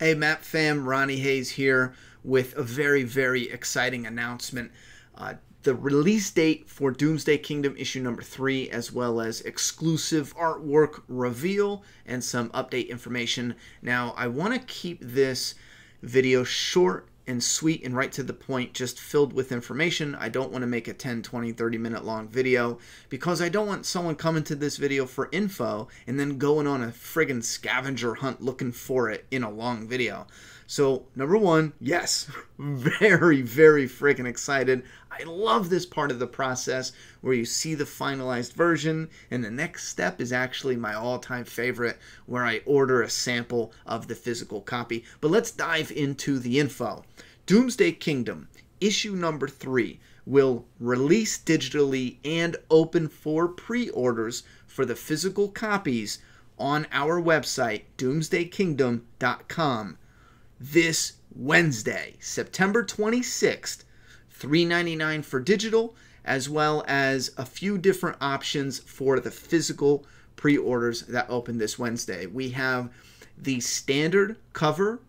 Hey Map fam, Ronnie Hayes here with a very exciting announcement. The release date for Doomsday Kingdom issue number 3, as well as exclusive artwork reveal and some update information. Now, I want to keep this video short and sweet and right to the point, just filled with information. I don't want to make a 10, 20, 30 minute long video because I don't want someone coming to this video for info and then going on a friggin' scavenger hunt looking for it in a long video. So, number one, yes, very friggin' excited. I love this part of the process where you see the finalized version, and the next step is actually my all-time favorite, where I order a sample of the physical copy. But let's dive into the info. Doomsday Kingdom, issue number 3, will release digitally and open for pre-orders for the physical copies on our website, DOOMSDAYKingdom.com. This Wednesday, September 26th, $3.99 for digital, as well as a few different options for the physical pre-orders that open this Wednesday. We have the standard cover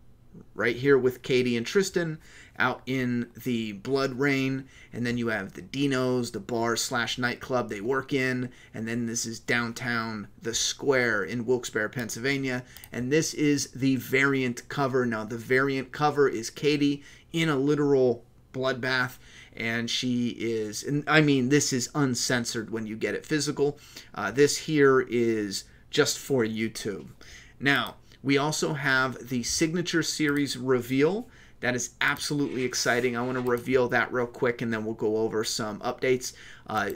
right here with Katie and Tristan out in the blood rain, and then you have the Dino's, the bar / nightclub they work in, and then this is downtown, the square in Wilkes-Barre, Pennsylvania, and this is the variant cover. Now, the variant cover is Katie in a literal bloodbath, and she is, and I mean, this is uncensored when you get it physical. This here is just for YouTube. Now, we also have the Signature Series reveal. That is absolutely exciting. I want to reveal that real quick, and then we'll go over some updates.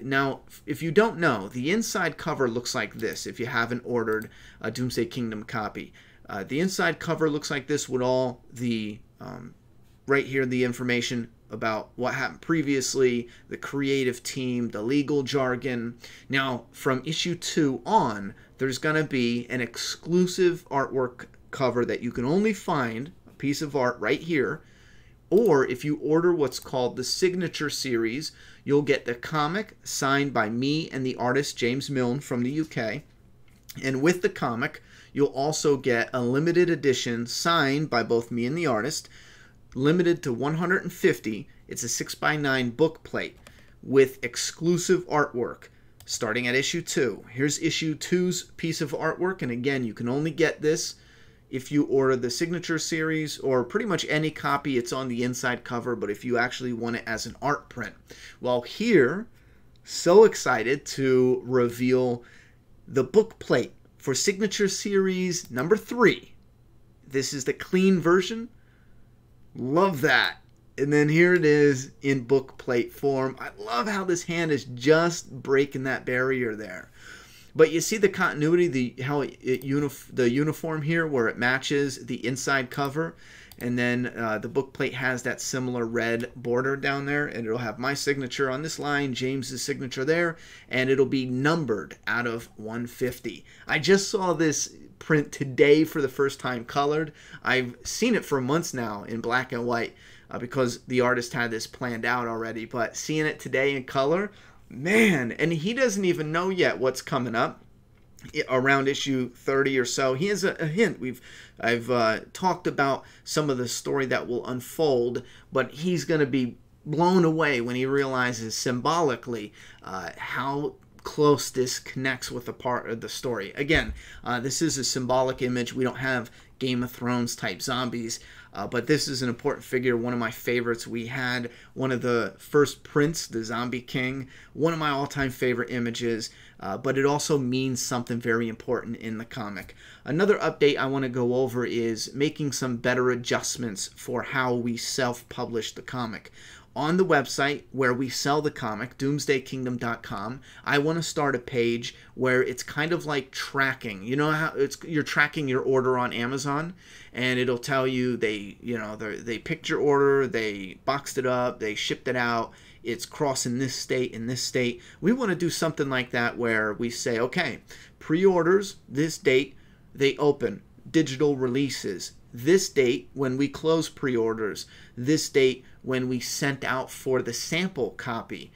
Now, if you don't know, the inside cover looks like this if you haven't ordered a Doomsday Kingdom copy. The inside cover looks like this with all the, right here, the information about what happened previously, the creative team, the legal jargon. Now, from issue 2 on, there's going to be an exclusive artwork cover that you can only find, a piece of art right here, or if you order what's called the Signature Series, you'll get the comic signed by me and the artist James Milne from the UK, and with the comic, you'll also get a limited edition signed by both me and the artist, limited to 150. It's a 6x9 book plate with exclusive artwork starting at issue 2. Here's issue 2's piece of artwork, and again, you can only get this if you order the Signature Series or pretty much any copy. It's on the inside cover, but if you actually want it as an art print. Well, here, so excited to reveal the book plate for Signature Series number 3. This is the clean version. Love that. And then here it is in book plate form. I love how this hand is just breaking that barrier there. But you see the continuity, the uniform here where it matches the inside cover. And then the book plate has that similar red border down there, and it'll have my signature on this line, James's signature there, and it'll be numbered out of 150. I just saw this print today for the first time colored. I've seen it for months now in black and white because the artist had this planned out already, but seeing it today in color, man, and he doesn't even know yet what's coming up around issue 30 or so. He has a hint. I've talked about some of the story that will unfold, but he's going to be blown away when he realizes symbolically how close this connects with a part of the story. Again, this is a symbolic image. We don't have Game of Thrones type zombies, but this is an important figure, one of my favorites. We had one of the first prints, the Zombie King, one of my all-time favorite images, but it also means something very important in the comic. Another update I want to go over is making some better adjustments for how we self-publish the comic. On the website where we sell the comic, DOOMSDAYKingdom.com, I want to start a page where it's kind of like tracking. You know how you're tracking your order on Amazon, and it'll tell you they picked your order, they boxed it up, they shipped it out, it's crossing this state and this state. We want to do something like that where we say, okay, pre-orders, this date, they open. Digital releases, this date when we close pre-orders, this date when we sent out for the sample copy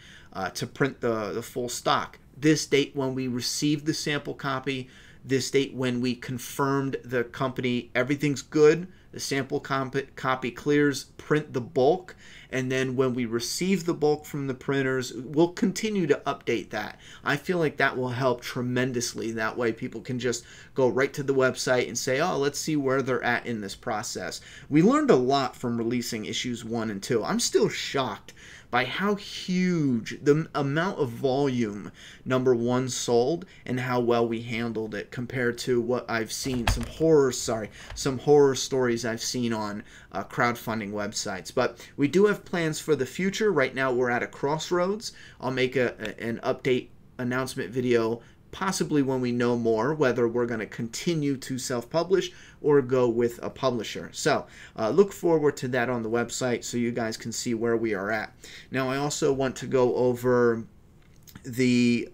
to print the full stock, this date when we received the sample copy, this date when we confirmed the company, everything's good, The sample copy clears, print the bulk, and then when we receive the bulk from the printers, we'll continue to update that. I feel like that will help tremendously. That way people can just go right to the website and say, oh, let's see where they're at in this process. We learned a lot from releasing issues 1 and 2. I'm still shocked by how huge the amount of volume number 1 sold and how well we handled it compared to what I've seen, some horror stories I've seen on crowdfunding websites. But we do have plans for the future. Right now we're at a crossroads. I'll make an update announcement video possibly when we know more, whether we're going to continue to self-publish or go with a publisher. So look forward to that on the website so you guys can see where we are at. Now I also want to go over the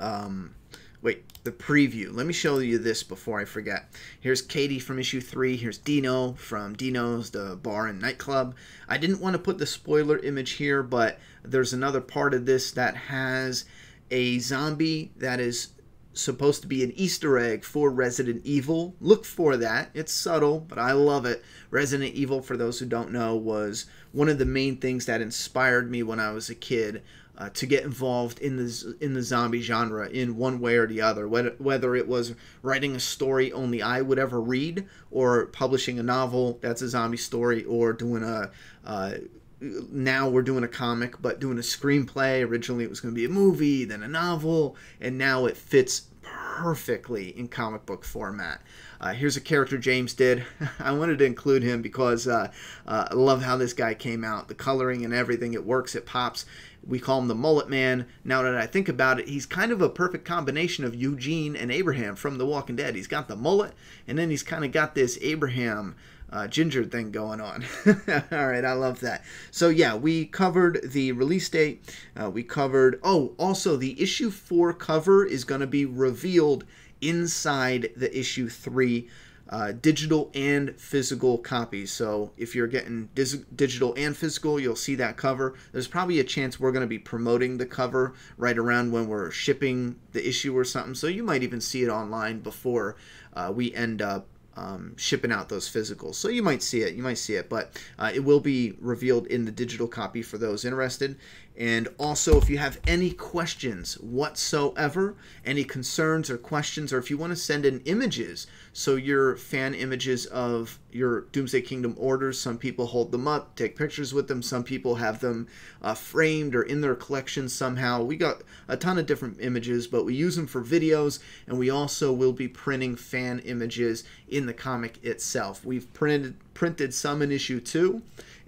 the preview. Let me show you this before I forget. Here's Katie from issue 3. Here's Dino from Dino's, the bar and nightclub. I didn't want to put the spoiler image here, but there's another part of this that has a zombie that is supposed to be an Easter egg for Resident Evil. Look for that. It's subtle, but I love it. Resident Evil, for those who don't know, was one of the main things that inspired me when I was a kid to get involved in the zombie genre in one way or the other. Whether it was writing a story only I would ever read, or publishing a novel that's a zombie story, or doing now we're doing a comic, but doing a screenplay. Originally it was going to be a movie, then a novel, and now it fits perfectly in comic book format. Here's a character James did. I wanted to include him because I love how this guy came out. The coloring and everything, it works, it pops. We call him the Mullet Man. Now that I think about it, he's kind of a perfect combination of Eugene and Abraham from The Walking Dead. He's got the mullet, and then he's kind of got this Abraham ginger thing going on. All right, I love that. So yeah, we covered the release date. We covered, also the issue 4 cover is going to be revealed inside the issue 3 digital and physical copies. So if you're getting digital and physical, you'll see that cover. There's probably a chance we're going to be promoting the cover right around when we're shipping the issue or something. So you might even see it online before we end up shipping out those physicals. So you might see it, but it will be revealed in the digital copy for those interested. And also, if you have any questions whatsoever, any concerns or questions, or if you want to send in images, so your fan images of your Doomsday Kingdom orders, some people hold them up, take pictures with them, some people have them framed or in their collection somehow. We got a ton of different images, but we use them for videos, and we also will be printing fan images in the comic itself. We've printed some in issue 2,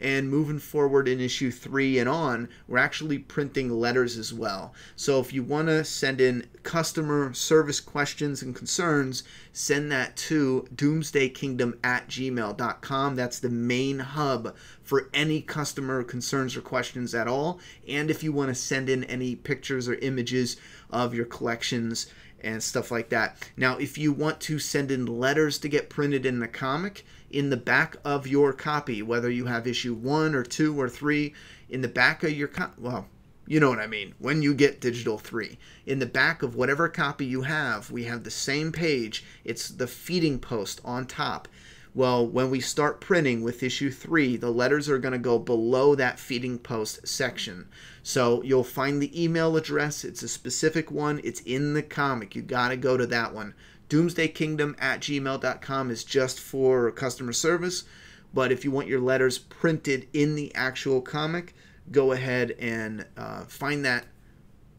and moving forward in issue 3 and on, we're actually printing letters as well. So if you want to send in customer service questions and concerns, send that to doomsdaykingdom@gmail.com. That's the main hub for any customer concerns or questions at all. And if you want to send in any pictures or images of your collections and stuff like that. Now, if you want to send in letters to get printed in the comic, in the back of your copy, whether you have issue 1 or 2 or 3, in the back of your well, you know what I mean, when you get digital 3, in the back of whatever copy you have, we have the same page. It's the feeding post on top. Well, when we start printing with issue 3, the letters are going to go below that feeding post section. So you'll find the email address. It's a specific one. It's in the comic. You got to go to that one. doomsdaykingdom@gmail.com is just for customer service. But if you want your letters printed in the actual comic, go ahead and find that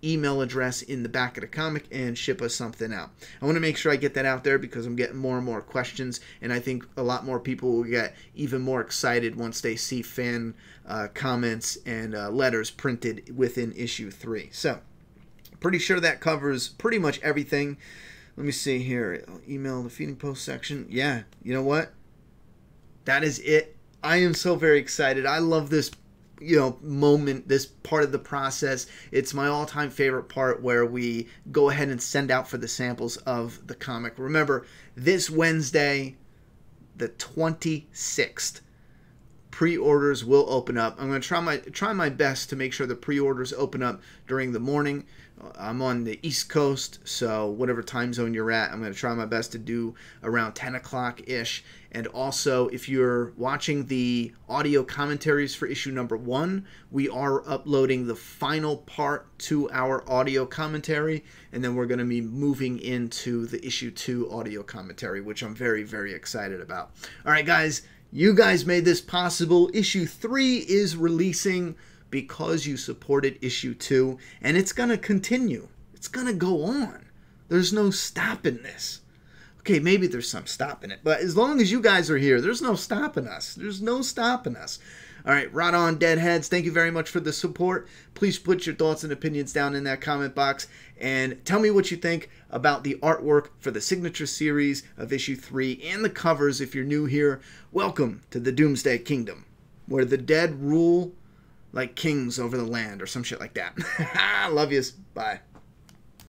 email address in the back of the comic and ship us something out. I want to make sure I get that out there because I'm getting more and more questions, and I think a lot more people will get even more excited once they see fan comments and letters printed within issue 3. So pretty sure that covers pretty much everything. Let me see here. Email the feeding post section. Yeah, you know what? That is it. I am so very excited. I love this moment, this part of the process. It's my all-time favorite part, where we go ahead and send out for the samples of the comic. Remember, this Wednesday, the 26th, pre-orders will open up. I'm going to try my best to make sure the pre-orders open up during the morning. I'm on the East Coast, so whatever time zone you're at, I'm going to try my best to do around 10 o'clock-ish. And also, if you're watching the audio commentaries for issue number 1, we are uploading the final part to our audio commentary, and then we're going to be moving into the issue 2 audio commentary, which I'm very, very excited about. All right, guys, you guys made this possible. Issue 3 is releasing because you supported issue 2, and it's going to continue. It's going to go on. There's no stopping this. Okay, maybe there's some stopping it, but as long as you guys are here, there's no stopping us. There's no stopping us. All right, right on, Deadheads. Thank you very much for the support. Please put your thoughts and opinions down in that comment box, and tell me what you think about the artwork for the signature series of issue 3 and the covers. If you're new here, welcome to the Doomsday Kingdom, where the dead rule like kings over the land or some shit like that. Love yous. Bye.